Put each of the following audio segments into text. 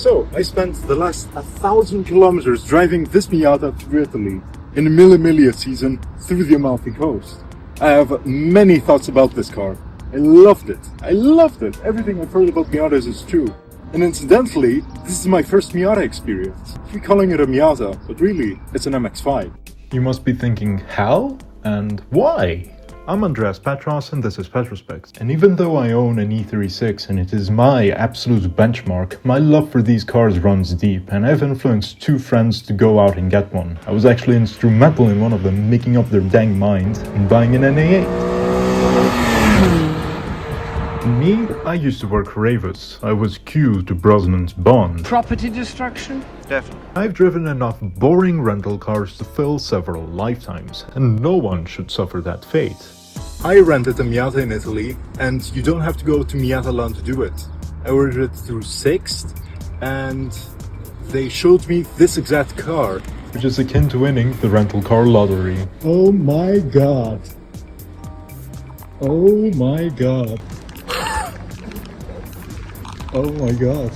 So, I spent the last 1,000 kilometers driving this Miata through Italy in the Mille season through the Amalfi Coast. I have many thoughts about this car. I loved it. Everything I've heard about Miatas is true. And incidentally, this is my first Miata experience. We're calling it a Miata, but really, it's an MX-5. You must be thinking, how and why? I'm Andreas Petros and this is Petrospecs. And even though I own an E36 and it is my absolute benchmark, my love for these cars runs deep, and I've influenced two friends to go out and get one. I was actually instrumental in one of them making up their dang mind and buying an NA8. Me, I used to work for Avis. I was Q to Brosnan's Bond. Property destruction? Definitely. I've driven enough boring rental cars to fill several lifetimes, and no one should suffer that fate. I rented a Miata in Italy, and you don't have to go to Miata Land to do it. I ordered it through Sixt, and they showed me this exact car. Which is akin to winning the rental car lottery. Oh my god. Oh my god. Oh my god.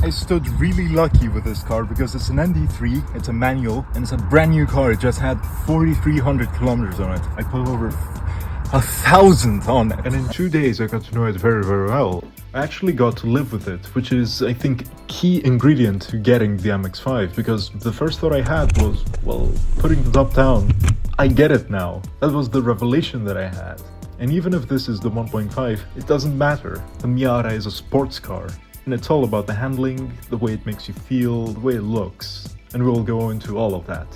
I stood really lucky with this car because it's an ND3, it's a manual, and it's a brand new car. It just had 4,300 kilometers on it. I put over 1,000 on it. And in 2 days I got to know it very well. I actually got to live with it, which is, I think, key ingredient to getting the MX-5, because the first thought I had was, well, putting the top down, I get it now. That was the revelation that I had. And even if this is the 1.5, it doesn't matter. The Miata is a sports car, and it's all about the handling, the way it makes you feel, the way it looks, and we'll go into all of that.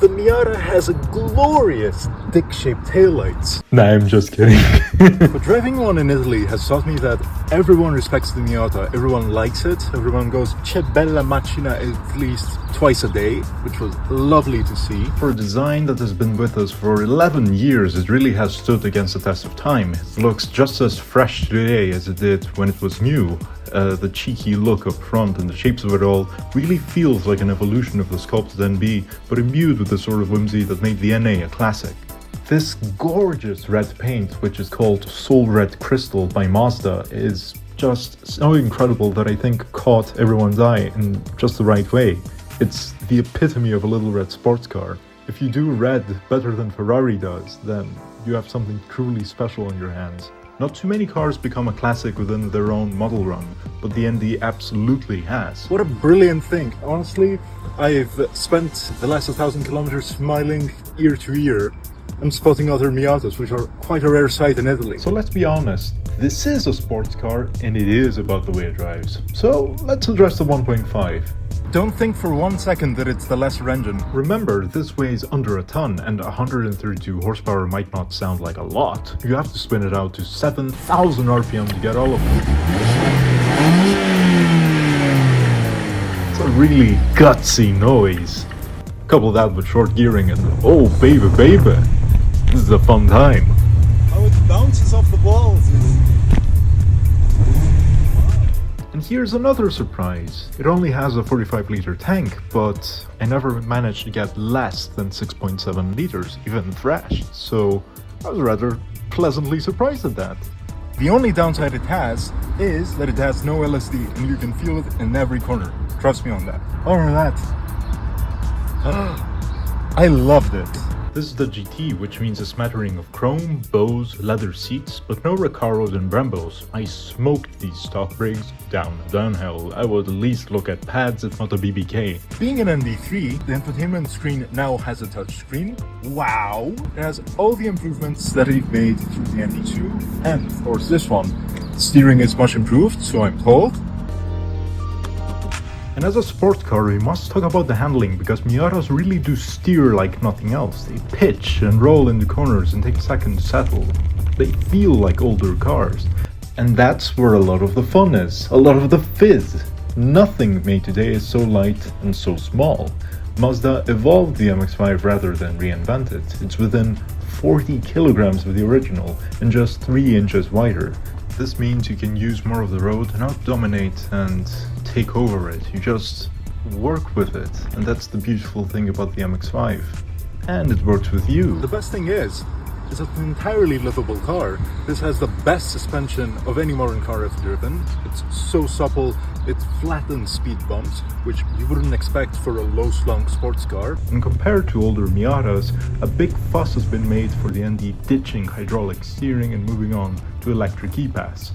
The Miata has a glorious dick-shaped taillights. Nah, I'm just kidding. But driving one in Italy has taught me that everyone respects the Miata, everyone likes it, everyone goes "Che bella macchina" at least twice a day, which was lovely to see. For a design that has been with us for 11 years, it really has stood against the test of time. It looks just as fresh today as it did when it was new. The cheeky look up front and the shapes of it all really feels like an evolution of the sculpted NB, but imbued with the sort of whimsy that made the NA a classic. This gorgeous red paint, which is called Soul Red Crystal by Mazda, is just so incredible that I think caught everyone's eye in just the right way. It's the epitome of a little red sports car. If you do red better than Ferrari does, then you have something truly special on your hands. Not too many cars become a classic within their own model run, but the ND absolutely has. What a brilliant thing. Honestly, I've spent the last 1,000 kilometers smiling ear to ear and spotting other Miatas, which are quite a rare sight in Italy. So let's be honest, this is a sports car and it is about the way it drives. So let's address the 1.5. Don't think for 1 second that it's the lesser engine. Remember, this weighs under a ton and 132 horsepower might not sound like a lot. You have to spin it out to 7,000 RPM to get all of it. It's a really gutsy noise. Couple that with short gearing and oh baby, this is a fun time. How it bounces off the balls is... And here's another surprise. It only has a 45-liter tank, but I never managed to get less than 6.7 liters, even thrashed, so I was rather pleasantly surprised at that. The only downside it has is that it has no LSD, and you can feel it in every corner. Trust me on that. Other than that, I loved it. This is the GT, which means a smattering of chrome, bows, leather seats, but no Recaros and Brembos. I smoked these stock rigs down the downhill. I would at least look at pads if not a BBK. Being an ND3, the infotainment screen now has a touchscreen. Wow! It has all the improvements that it made through the ND2, and of course this one. Steering is much improved, so I'm told. And as a sport car, we must talk about the handling, because Miatas really do steer like nothing else. They pitch and roll into corners and take a second to settle. They feel like older cars. And that's where a lot of the fun is, a lot of the fizz. Nothing made today is so light and so small. Mazda evolved the MX-5 rather than reinvent it. It's within 40 kilograms of the original and just 3 inches wider. This means you can use more of the road, not dominate and take over it. You just work with it, and that's the beautiful thing about the MX-5. And it works with you. The best thing is, It's an entirely livable car. This has the best suspension of any modern car I've driven. It's so supple, it flattens speed bumps, which you wouldn't expect for a low-slung sports car. And compared to older Miatas, a big fuss has been made for the ND ditching hydraulic steering and moving on to electric E-Pass.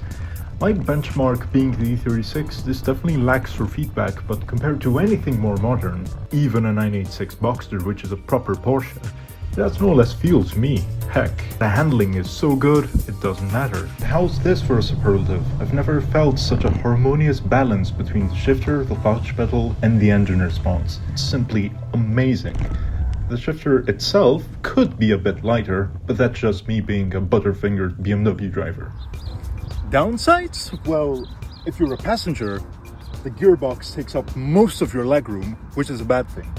My benchmark being the E36, this definitely lacks for feedback, but compared to anything more modern, even a 986 Boxster, which is a proper Porsche, that's no less fuel to me. Heck, the handling is so good, it doesn't matter. How's this for a superlative? I've never felt such a harmonious balance between the shifter, the clutch pedal, and the engine response. It's simply amazing. The shifter itself could be a bit lighter, but that's just me being a butterfingered BMW driver. Downsides? Well, if you're a passenger, the gearbox takes up most of your legroom, which is a bad thing.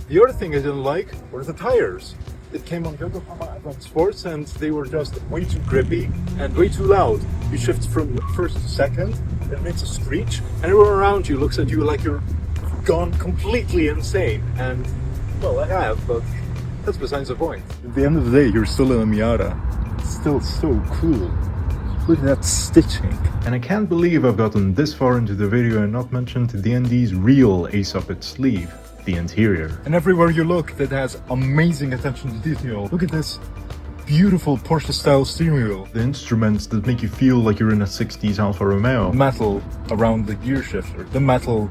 The other thing I didn't like were the tires. It came on Yokohama Advanced Sports and they were just way too grippy and way too loud. You shift from first to second, it makes a screech, and everyone around you looks at you like you're gone completely insane. And, well, I have, but that's besides the point. At the end of the day, you're still in a Miata. It's still so cool. Look at that stitching. And I can't believe I've gotten this far into the video and not mentioned the ND's real ace up its sleeve, the interior. And everywhere you look, that has amazing attention to detail. Look at this beautiful Porsche style steering wheel. The instruments that make you feel like you're in a 60s Alfa Romeo. Metal around the gear shifter. The metal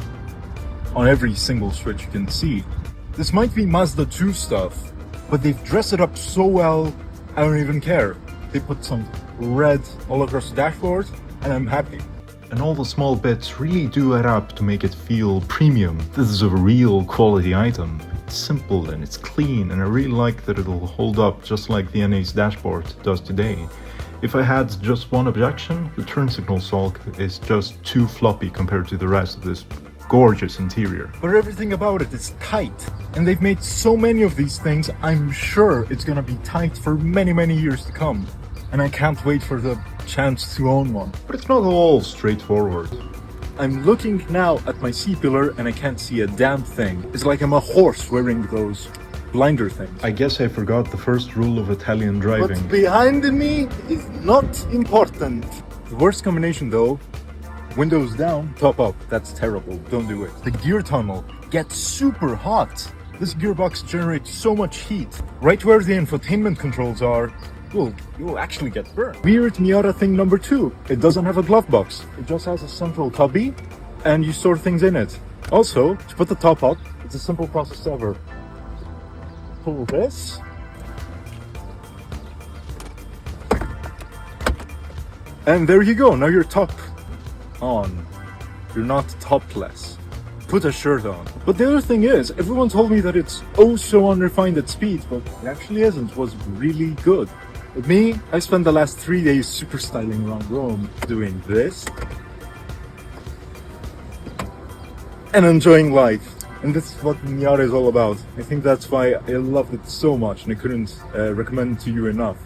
on every single switch you can see. This might be Mazda 2 stuff, but they've dressed it up so well, I don't even care. They put some red all across the dashboard, and I'm happy. And all the small bits really do add up to make it feel premium. This is a real quality item. It's simple and it's clean, and I really like that it'll hold up just like the NA's dashboard does today. If I had just one objection, the turn signal sulk is just too floppy compared to the rest of this gorgeous interior. But everything about it is tight, and they've made so many of these things, I'm sure it's gonna be tight for many years to come. And I can't wait for the chance to own one. But it's not all straightforward. I'm looking now at my C-pillar and I can't see a damn thing. It's like I'm a horse wearing those blinder things. I guess I forgot the first rule of Italian driving. What's behind me is not important. The worst combination though, windows down, top up. That's terrible, don't do it. The gear tunnel gets super hot. This gearbox generates so much heat. Right where the infotainment controls are, you'll actually get burned. Weird Miata thing number 2. It doesn't have a glove box. It just has a central cubby and you store things in it. Also, to put the top up, it's a simple process ever. Pull this. And there you go. Now you're top on. You're not topless. Put a shirt on. But the other thing is, everyone told me that it's oh so unrefined at speed, but it actually isn't. It was really good. With me, I spent the last 3 days super styling around Rome, doing this and enjoying life. And this is what Miata is all about. I think that's why I loved it so much and I couldn't recommend it to you enough.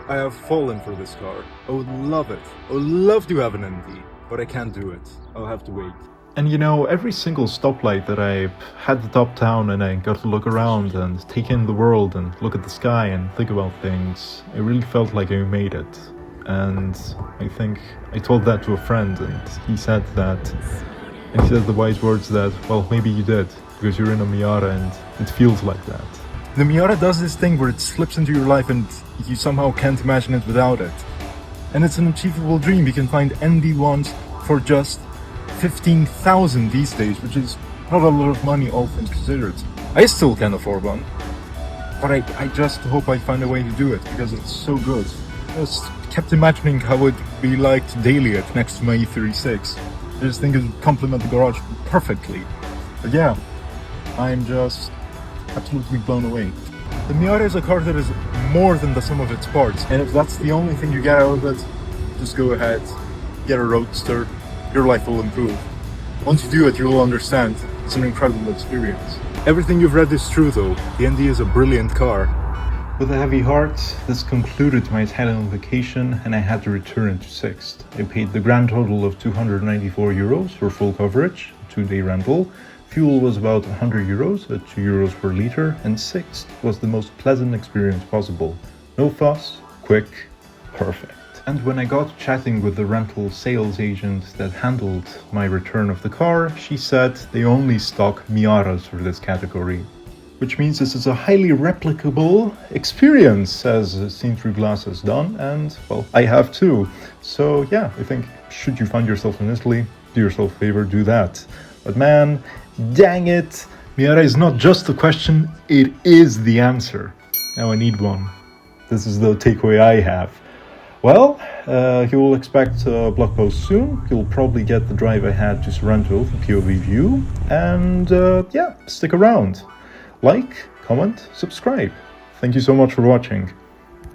I have fallen for this car. I would love it. I would love to have an ND, but I can't do it. I'll have to wait. And you know, every single stoplight that I had the top down and I got to look around and take in the world and look at the sky and think about things, I really felt like I made it. And I think I told that to a friend and he said the wise words that, well, maybe you did, because you're in a Miata and it feels like that. The Miata does this thing where it slips into your life and you somehow can't imagine it without it. And it's an achievable dream. You can find ND ones for just 15,000 these days, which is not a lot of money all things considered. I still can't afford one, but I just hope I find a way to do it because it's so good. I just kept imagining how it would be like to daily it next to my E36. I just think it would complement the garage perfectly. But yeah, I'm just absolutely blown away. The Miata is a car that is more than the sum of its parts, and if that's the only thing you get out of it, just go ahead, get a Roadster. Your life will improve. Once you do it, you will understand. It's an incredible experience. Everything you've read is true though. The ND is a brilliant car. With a heavy heart, this concluded my Italian vacation and I had to return to Sixt. I paid the grand total of €294 for full coverage, 2-day rental, Fuel was about 100 euros at 2 euros per liter, and sixth was the most pleasant experience possible. No fuss, quick, perfect. And when I got chatting with the rental sales agent that handled my return of the car, she said they only stock Miatas for this category. Which means this is a highly replicable experience, as Seen Through Glass has done, and, well, I have too. So yeah, I think, should you find yourself in Italy, do yourself a favor, do that. But man, dang it, Miata is not just a question, it is the answer. Now I need one. This is the takeaway I have. Well, you will expect a blog post soon. You'll probably get the drive I had to Sorrento for POV view, and yeah, stick around. Like, comment, subscribe. Thank you so much for watching.